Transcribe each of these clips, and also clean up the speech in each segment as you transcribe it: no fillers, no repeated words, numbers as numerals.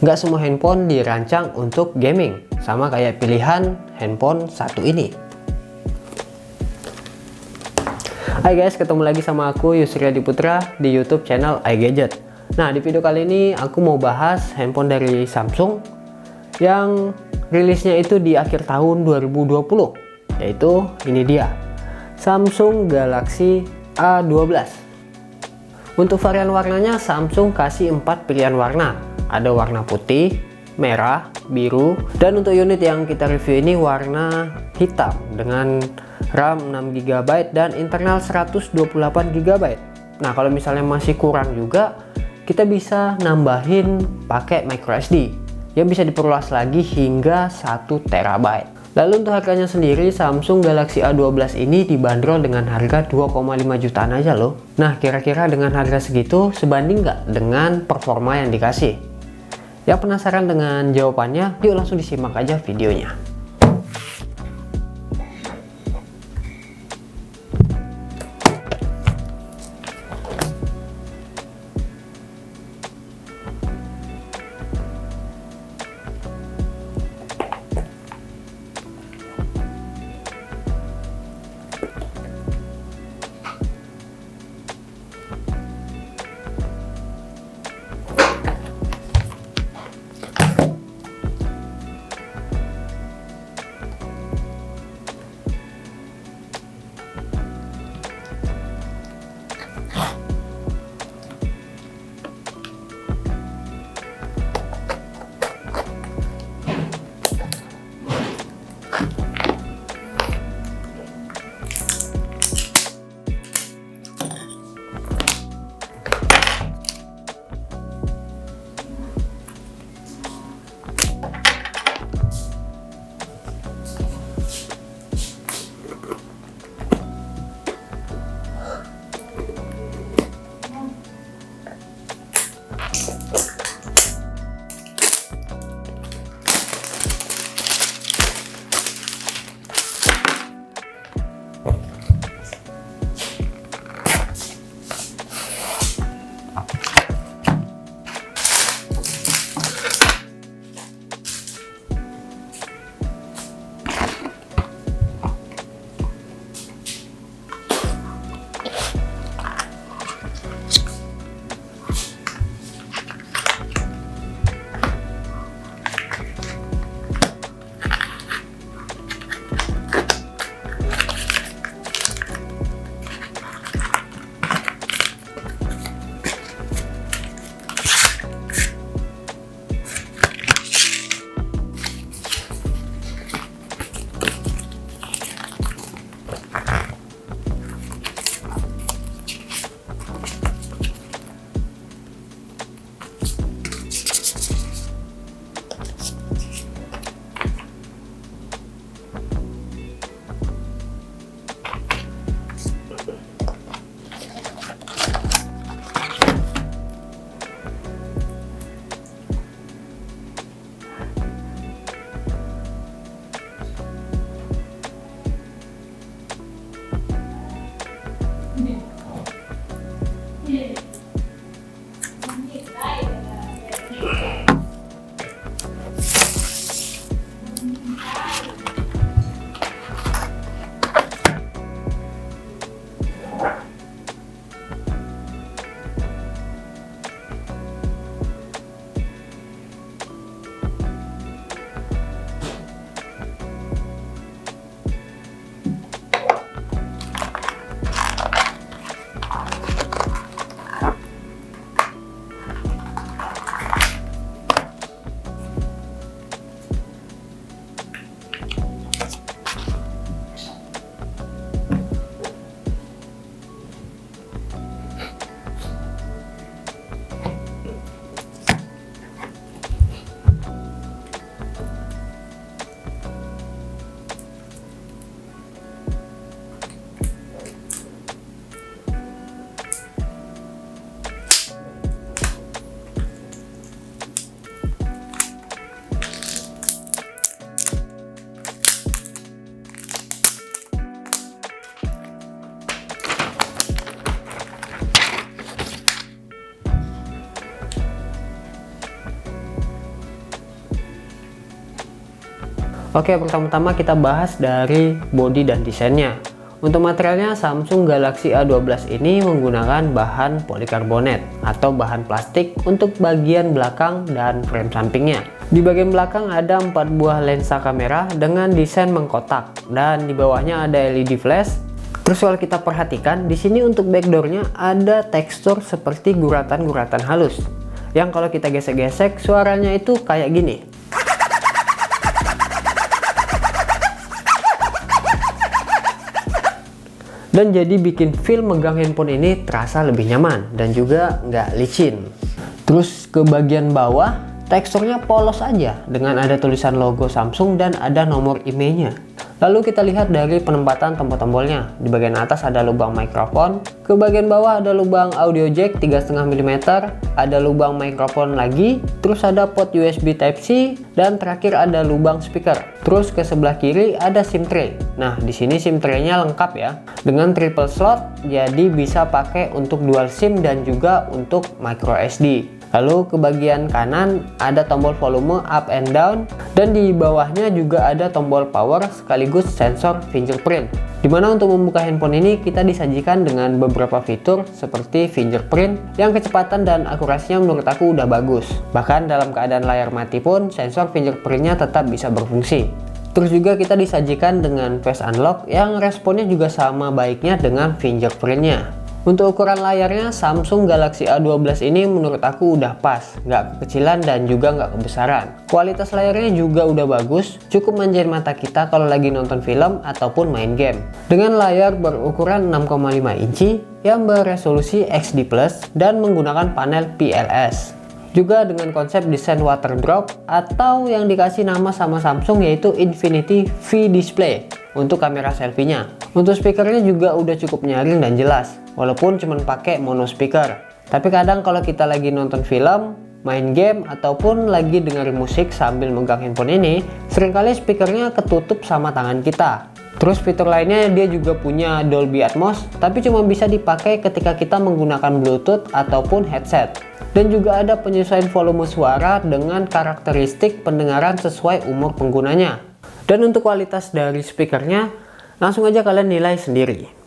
Nggak semua handphone dirancang untuk gaming, sama kayak pilihan handphone satu ini. Hai guys, ketemu lagi sama aku Yusri Adi Putra di YouTube channel iGadget. Nah, di video kali ini aku mau bahas handphone dari Samsung yang rilisnya itu di akhir tahun 2020, yaitu ini dia, Samsung Galaxy A12. Untuk varian warnanya Samsung kasih 4 pilihan warna. Ada warna putih, merah, biru, dan untuk unit yang kita review ini warna hitam dengan RAM 6GB dan internal 128GB. Nah, kalau misalnya masih kurang juga, kita bisa nambahin pakai microSD yang bisa diperluas lagi hingga 1TB. Lalu untuk harganya sendiri, Samsung Galaxy A12 ini dibanderol dengan harga 2,5 jutaan aja loh. Nah, kira-kira dengan harga segitu sebanding nggak dengan performa yang dikasih? Yang penasaran dengan jawabannya, yuk langsung disimak aja videonya. Oke, pertama-tama kita bahas dari bodi dan desainnya. Untuk materialnya, Samsung Galaxy A12 ini menggunakan bahan polikarbonat atau bahan plastik untuk bagian belakang dan frame sampingnya. Di bagian belakang ada 4 buah lensa kamera dengan desain mengkotak dan di bawahnya ada LED flash. Terus kalau kita perhatikan di sini untuk backdoornya ada tekstur seperti guratan-guratan halus yang kalau kita gesek-gesek suaranya itu kayak gini. Dan jadi bikin feel megang handphone ini terasa lebih nyaman dan juga nggak licin. Terus ke bagian bawah teksturnya polos aja dengan ada tulisan logo Samsung dan ada nomor IMEI-nya. Lalu kita lihat dari penempatan tombol-tombolnya. Di bagian atas ada lubang mikrofon, ke bagian bawah ada lubang audio jack 3,5 mm, ada lubang mikrofon lagi, terus ada port USB Type-C, dan terakhir ada lubang speaker. Terus ke sebelah kiri ada SIM tray. Nah, di sini SIM tray-nya lengkap ya, dengan triple slot, jadi bisa pakai untuk dual SIM dan juga untuk micro SD. Lalu ke bagian kanan ada tombol volume up and down dan di bawahnya juga ada tombol power sekaligus sensor fingerprint. Dimana untuk membuka handphone ini kita disajikan dengan beberapa fitur seperti fingerprint yang kecepatan dan akurasinya menurut aku udah bagus. Bahkan dalam keadaan layar mati pun sensor fingerprintnya tetap bisa berfungsi. Terus juga kita disajikan dengan face unlock yang responnya juga sama baiknya dengan fingerprintnya. Untuk ukuran layarnya Samsung Galaxy A12 ini menurut aku udah pas, nggak kekecilan dan juga nggak kebesaran. Kualitas layarnya juga udah bagus, cukup manjain mata kita kalau lagi nonton film ataupun main game. Dengan layar berukuran 6,5 inci yang beresolusi XD+ dan menggunakan panel PLS. Juga dengan konsep desain water drop atau yang dikasih nama sama Samsung yaitu Infinity V Display untuk kamera selfie-nya. Untuk speakernya juga udah cukup nyaring dan jelas, walaupun cuma pakai mono speaker. Tapi kadang kalau kita lagi nonton film, main game, ataupun lagi dengerin musik sambil megang handphone ini, seringkali speakernya ketutup sama tangan kita. Terus fitur lainnya dia juga punya Dolby Atmos, tapi cuma bisa dipakai ketika kita menggunakan Bluetooth ataupun headset. Dan juga ada penyesuaian volume suara dengan karakteristik pendengaran sesuai umur penggunanya. Dan untuk kualitas dari speakernya, langsung aja kalian nilai sendiri.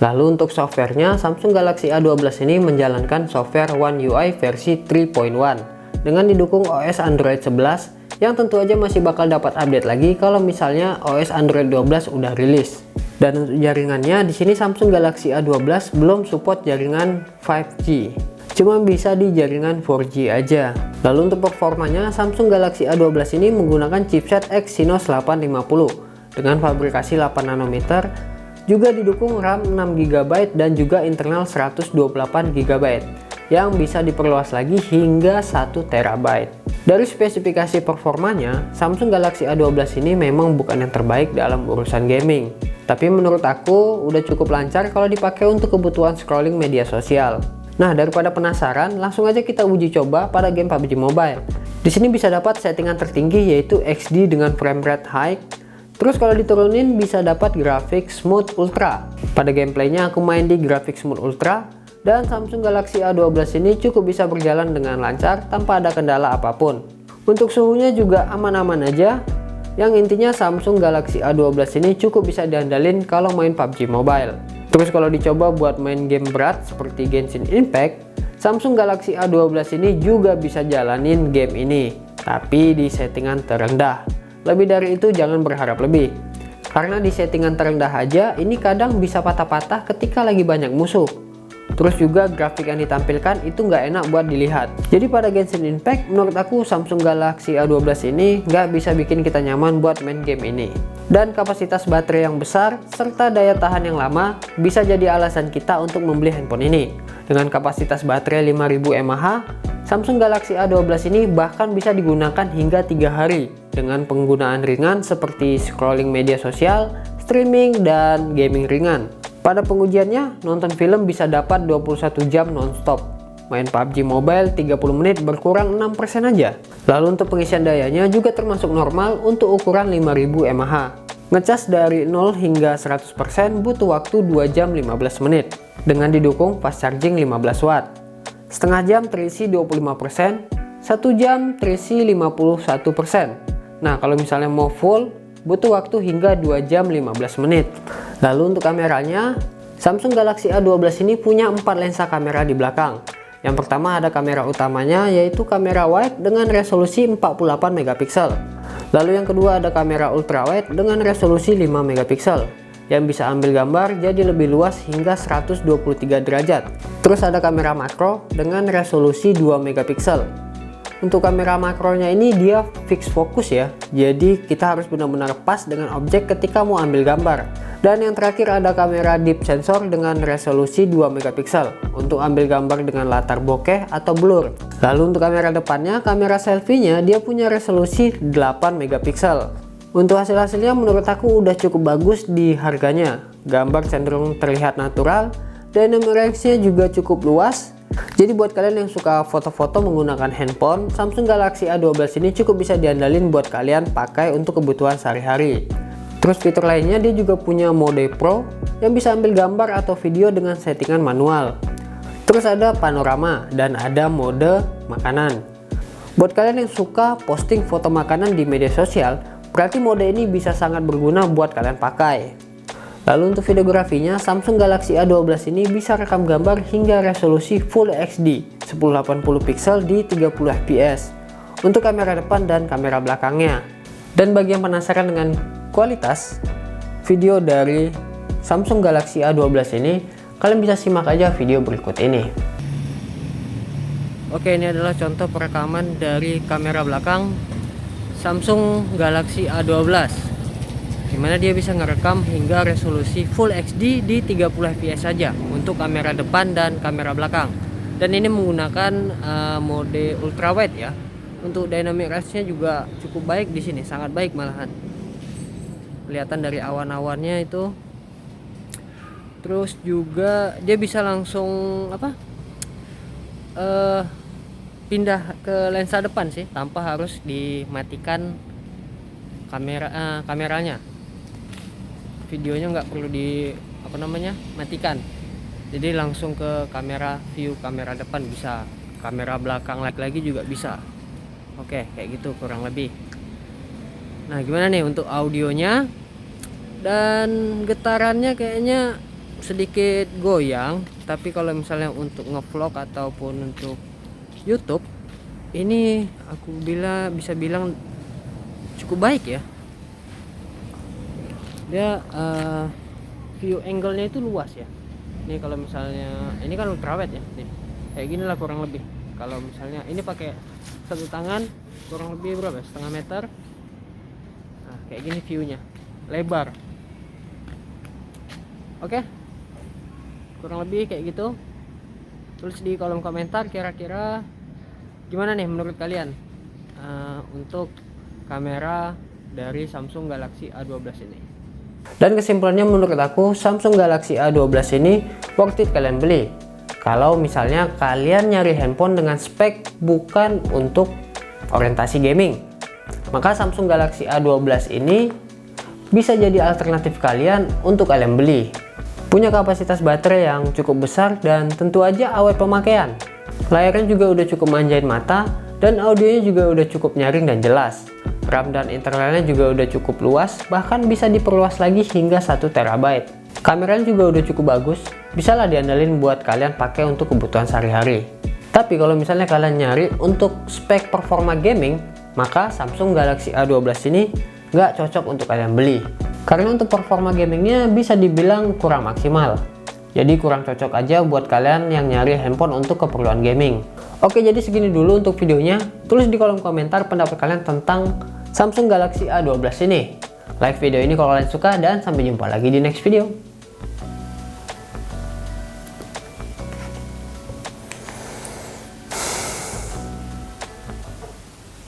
Lalu untuk softwarenya, Samsung Galaxy A12 ini menjalankan software One UI versi 3.1 dengan didukung OS Android 11 yang tentu aja masih bakal dapat update lagi kalau misalnya OS Android 12 udah rilis. Dan untuk jaringannya di sini Samsung Galaxy A12 belum support jaringan 5G. Cuma bisa di jaringan 4G aja. Lalu untuk performanya, Samsung Galaxy A12 ini menggunakan chipset Exynos 850 dengan fabrikasi 8 nanometer. Juga didukung RAM 6GB dan juga internal 128GB yang bisa diperluas lagi hingga 1TB. Dari spesifikasi performanya, Samsung Galaxy A12 ini memang bukan yang terbaik dalam urusan gaming. Tapi menurut aku udah cukup lancar kalau dipakai untuk kebutuhan scrolling media sosial. Nah, daripada penasaran, langsung aja kita uji coba pada game PUBG Mobile. Di sini bisa dapat settingan tertinggi yaitu XD dengan frame rate high. Terus kalau diturunin bisa dapat grafik smooth ultra. Pada gameplaynya aku main di grafik smooth ultra dan Samsung Galaxy A12 ini cukup bisa berjalan dengan lancar tanpa ada kendala apapun. Untuk suhunya juga aman-aman aja. Yang intinya Samsung Galaxy A12 ini cukup bisa diandalin kalau main PUBG Mobile. Terus kalau dicoba buat main game berat seperti Genshin Impact, Samsung Galaxy A12 ini juga bisa jalanin game ini, tapi di settingan terendah. Lebih dari itu jangan berharap lebih, karena di settingan terendah aja ini kadang bisa patah-patah ketika lagi banyak musuh. Terus juga grafik yang ditampilkan itu nggak enak buat dilihat. Jadi pada Genshin Impact menurut aku Samsung Galaxy A12 ini nggak bisa bikin kita nyaman buat main game ini. Dan kapasitas baterai yang besar serta daya tahan yang lama bisa jadi alasan kita untuk membeli handphone ini. Dengan kapasitas baterai 5000 mAh, Samsung Galaxy A12 ini bahkan bisa digunakan hingga 3 hari dengan penggunaan ringan seperti scrolling media sosial, streaming, dan gaming ringan. Pada pengujiannya, nonton film bisa dapat 21 jam nonstop. Main PUBG Mobile 30 menit berkurang 6% aja. Lalu untuk pengisian dayanya juga termasuk normal untuk ukuran 5000 mAh. Ngecas dari 0 hingga 100% butuh waktu 2 jam 15 menit dengan didukung fast charging 15 watt. Setengah jam terisi 25%, 1 jam terisi 51%. Nah, kalau misalnya mau full butuh waktu hingga 2 jam 15 menit. Lalu untuk kameranya, Samsung Galaxy A12 ini punya 4 lensa kamera di belakang. Yang pertama ada kamera utamanya, yaitu kamera wide dengan resolusi 48 megapiksel. Lalu yang kedua ada kamera ultrawide dengan resolusi 5 megapiksel yang bisa ambil gambar jadi lebih luas hingga 123 derajat. Terus ada kamera makro dengan resolusi 2 megapiksel. Untuk kamera makronya ini dia fix fokus ya, jadi kita harus benar-benar pas dengan objek ketika mau ambil gambar. Dan yang terakhir ada kamera deep sensor dengan resolusi 2 megapiksel untuk ambil gambar dengan latar bokeh atau blur. Lalu untuk kamera depannya, kamera selfie-nya dia punya resolusi 8 megapiksel. Untuk hasil-hasilnya menurut aku udah cukup bagus di harganya. Gambar cenderung terlihat natural, dynamic range-nya juga cukup luas. Jadi buat kalian yang suka foto-foto menggunakan handphone, Samsung Galaxy A12 ini cukup bisa diandalin buat kalian pakai untuk kebutuhan sehari-hari. Terus fitur lainnya dia juga punya mode Pro yang bisa ambil gambar atau video dengan settingan manual. Terus ada panorama dan ada mode makanan. Buat kalian yang suka posting foto makanan di media sosial, berarti mode ini bisa sangat berguna buat kalian pakai. Lalu untuk videografinya, Samsung Galaxy A12 ini bisa rekam gambar hingga resolusi Full HD 1080 pixel di 30 fps untuk kamera depan dan kamera belakangnya. Dan bagi yang penasaran dengan kualitas video dari Samsung Galaxy A12 ini, kalian bisa simak aja video berikut ini. Oke, ini adalah contoh perekaman dari kamera belakang Samsung Galaxy A12, dimana dia bisa ngerekam hingga resolusi Full HD di 30 fps saja untuk kamera depan dan kamera belakang. Dan ini menggunakan mode ultrawide ya. Untuk dynamic range-nya juga cukup baik di sini, sangat baik malahan. Kelihatan dari awan-awannya itu. Terus juga dia bisa langsung pindah ke lensa depan sih, tanpa harus dimatikan kameranya. Videonya nggak perlu matikan, jadi langsung ke view kamera depan bisa, kamera belakang lagi juga bisa. Oke, kayak gitu kurang lebih. Nah, gimana nih untuk audionya? Dan getarannya kayaknya sedikit goyang, tapi kalau misalnya untuk ngevlog ataupun untuk YouTube ini aku bisa bilang cukup baik ya. Dia view angle-nya itu luas ya. Ini kalau misalnya ini kan ultrawide ya, nih kayak gini lah kurang lebih. Kalau misalnya ini pakai satu tangan kurang lebih berapa? Setengah meter. Nah, kayak gini viewnya, lebar. Oke, kurang lebih kayak gitu. Tulis di kolom komentar kira-kira gimana nih menurut kalian untuk kamera dari Samsung Galaxy A12 ini. Dan kesimpulannya menurut aku Samsung Galaxy A12 ini worth it kalian beli. Kalau misalnya kalian nyari handphone dengan spek bukan untuk orientasi gaming, maka Samsung Galaxy A12 ini bisa jadi alternatif kalian untuk kalian beli. Punya kapasitas baterai yang cukup besar dan tentu aja awet pemakaian. Layarnya juga udah cukup manjain mata dan audionya juga udah cukup nyaring dan jelas. RAM dan internalnya juga udah cukup luas, bahkan bisa diperluas lagi hingga 1 TB. Kameranya juga udah cukup bagus, bisalah diandalin buat kalian pakai untuk kebutuhan sehari-hari. Tapi kalau misalnya kalian nyari untuk spek performa gaming, maka Samsung Galaxy A12 ini nggak cocok untuk kalian beli. Karena untuk performa gamingnya bisa dibilang kurang maksimal. Jadi kurang cocok aja buat kalian yang nyari handphone untuk keperluan gaming. Oke, jadi segini dulu untuk videonya. Tulis di kolom komentar pendapat kalian tentang Samsung Galaxy A12 ini. Like video ini kalau kalian suka dan sampai jumpa lagi di next video.